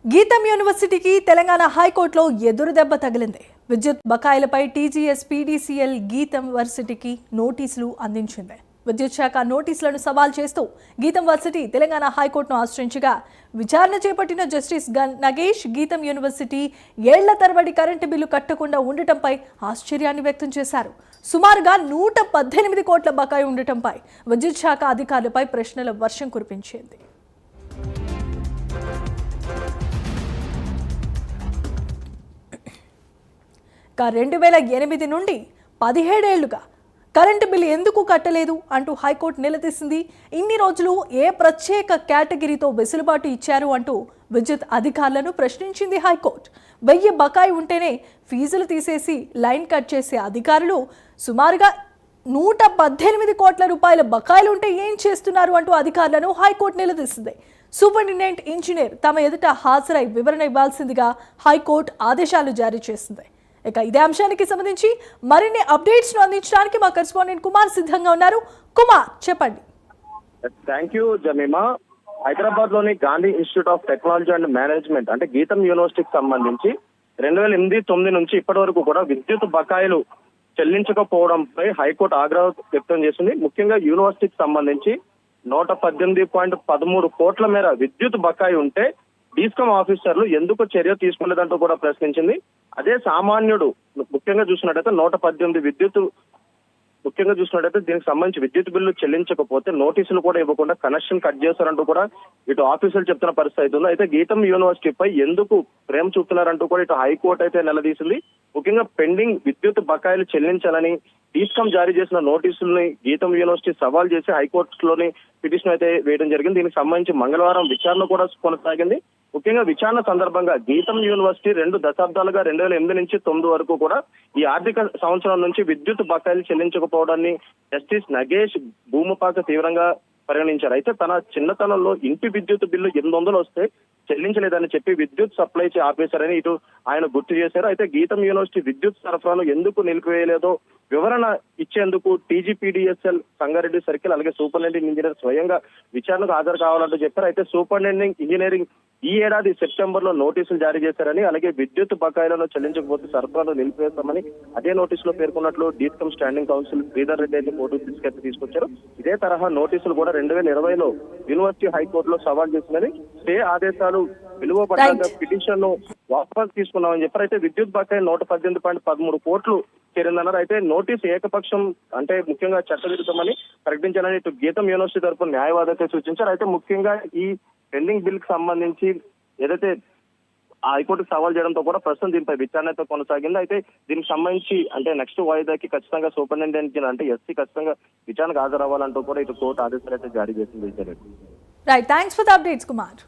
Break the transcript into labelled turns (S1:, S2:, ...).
S1: గీతం యూనివర్సిటీకి తెలంగాణ హైకోర్టులో ఎదురు దెబ్బ తగిలింది. విద్యుత్ బకాయిలపై టీజీఎస్ పీడీసీఎల్ గీతం వర్సిటీకి నోటీసులు అందించింది. విద్యుత్ శాఖ నోటీసులను సవాల్ చేస్తూ గీతం వర్సిటీ తెలంగాణ హైకోర్టును ఆశ్రయించగా విచారణ చేపట్టిన జస్టిస్ నగేష్ గీతం యూనివర్సిటీ ఏళ్ల తరబడి కరెంటు బిల్లు కట్టకుండా ఉండటంపై ఆశ్చర్యాన్ని వ్యక్తం చేశారు. సుమారుగా 118 కోట్ల బకాయి ఉండటంపై విద్యుత్ శాఖ అధికారులపై ప్రశ్నల వర్షం కురిపించింది. 2008 నుండి 17 ఏళ్లుగా కరెంటు బిల్లు ఎందుకు కట్టలేదు అంటూ హైకోర్టు నిలదీసింది. ఇన్ని రోజులు ఏ ప్రత్యేక కేటగిరీతో వెసులుబాటు ఇచ్చారు అంటూ విద్యుత్ అధికారులను ప్రశ్నించింది హైకోర్టు. 1000 బకాయి ఉంటేనే ఫీజులు తీసేసి లైన్ కట్ చేసే అధికారులు సుమారుగా 118 కోట్ల రూపాయల బకాయిలు ఉంటే ఏం చేస్తున్నారు అంటూ అధికారులను హైకోర్టు నిలదీసింది. సూపరింటెండెంట్ ఇంజనీర్ తమ ఎదుట హాజరై వివరణ ఇవ్వాల్సిందిగా హైకోర్టు ఆదేశాలు జారీ చేసింది. ఇక ఇదే అంశానికి సంబంధించి మరిన్ని అప్డేట్స్ ను అందించడానికి మా కరెస్పాండెంట్ కుమార్ సిద్ధంగా ఉన్నారు. కుమార్, చెప్పండి.
S2: Thank you Jemima. హైదరాబాద్ లోని Gandhi institute of technology and management అంటే గీతం యూనివర్సిటీకి సంబంధించి 2008-9 నుంచి ఇప్పటి వరకు కూడా విద్యుత్ బకాయిలు చెల్లించకపోవడంపై హైకోర్టు ఆగ్రహం వ్యక్తం చేసింది. ముఖ్యంగా యూనివర్సిటీకి సంబంధించి 118.13 కోట్ల మేర విద్యుత్ బకాయి ఉంటే డీస్కామ్ ఆఫీసర్లు ఎందుకు చర్య తీసుకోలేదంటూ కూడా ప్రశ్నించింది. అదే సామాన్యుడు ముఖ్యంగా చూసినట్టయితే దీనికి సంబంధించి విద్యుత్ బిల్లు చెల్లించకపోతే నోటీసులు కూడా ఇవ్వకుండా కనెక్షన్ కట్ చేస్తారంటూ కూడా ఇటు ఆఫీసులు చెప్తున్న పరిస్థితి అయితే ఉంది. అయితే గీతం యూనివర్సిటీపై ఎందుకు ప్రేమ చూపుతున్నారంటూ కూడా ఇటు హైకోర్టు అయితే నిలదీసింది. ముఖ్యంగా పెండింగ్ విద్యుత్ బకాయిలు చెల్లించాలని డీస్కామ్ జారీ చేసిన నోటీసుల్ని గీతం యూనివర్సిటీ సవాల్ చేసి హైకోర్టులోని పిటిషన్ అయితే వేయడం జరిగింది. దీనికి సంబంధించి మంగళవారం విచారణ కూడా కొనసాగింది. ముఖ్యంగా విచారణ సందర్భంగా గీతం యూనివర్సిటీ 2 దశాబ్దాలుగా 2008 నుంచి 9 వరకు కూడా ఈ ఆర్థిక సంవత్సరం నుంచి విద్యుత్ బకాయిలు చెల్లించకపోవడాన్ని జస్టిస్ నగేష్ భూమపాక తీవ్రంగా పరిగణించారు. అయితే తన చిన్నతనంలో ఇంటి విద్యుత్ బిల్లు 800 వస్తే చెల్లించలేదని చెప్పి విద్యుత్ సప్లై ఆపేశారని ఇటు ఆయన గుర్తు చేశారు. అయితే గీతం యూనివర్సిటీ విద్యుత్ సరఫరాను ఎందుకు నిలిపివేయలేదో వివరణ ఇచ్చేందుకు టీజీపీడీఎస్ఎల్ సంగారెడ్డి సర్కిల్ అలాగే సూపరింటెండెంట్ ఇంజనీర్ స్వయంగా విచారణకు హాజరు కావాలంటూ చెప్పారు. అయితే సూపరింటెండెంట్ ఇంజనీరింగ్ ఈ ఏడాది సెప్టెంబర్ లో నోటీసులు జారీ చేశారని అలాగే విద్యుత్ బకాయిలను చెల్లించకపోతే సరఫరాను నిలిపివేస్తామని అదే నోటీసులో పేర్కొన్నట్లు డీస్కామ్ స్టాండింగ్ కౌన్సిల్ శ్రీధర్ రెడ్డి అయితే కోర్టుకు తీసుకొచ్చారు. ఇదే తరహా నోటీసులు కూడా 2020లో యూనివర్సిటీ హైకోర్టులో సవాల్ చేసిందని స్టే ఆదేశాలు విలువపడ్డ పిటిషన్ ను వాపస్ తీసుకున్నామని చెప్పారు. అయితే విద్యుత్ బకాయి 118.13 కోట్లు చేరిందన్నారు. అయితే నోటీసు ఏకపక్షం అంటే ముఖ్యంగా చట్టవిరుద్ధమని ప్రకటించాలని ఇటు గీతం యూనివర్సిటీ తరఫున న్యాయవాది అయితే సూచించారు. అయితే ముఖ్యంగా ఈ పెండింగ్ బిల్ కి సంబంధించి ఏదైతే హైకోర్టుకు సవాల్ చేయడంతో కూడా ప్రస్తుతం దీనిపై విచారణ అయితే కొనసాగింది. అయితే దీనికి సంబంధించి అంటే నెక్స్ట్ వాయిదాకి ఖచ్చితంగా సూపరింటెండెంట్ అంటే ఎస్సీ ఖచ్చితంగా విచారణకు హాజరవ్వాలంటూ కూడా ఇటు కోర్టు ఆదేశాలు అయితే జారీ చేసింది.
S1: Right, thanks for the updates Kumar.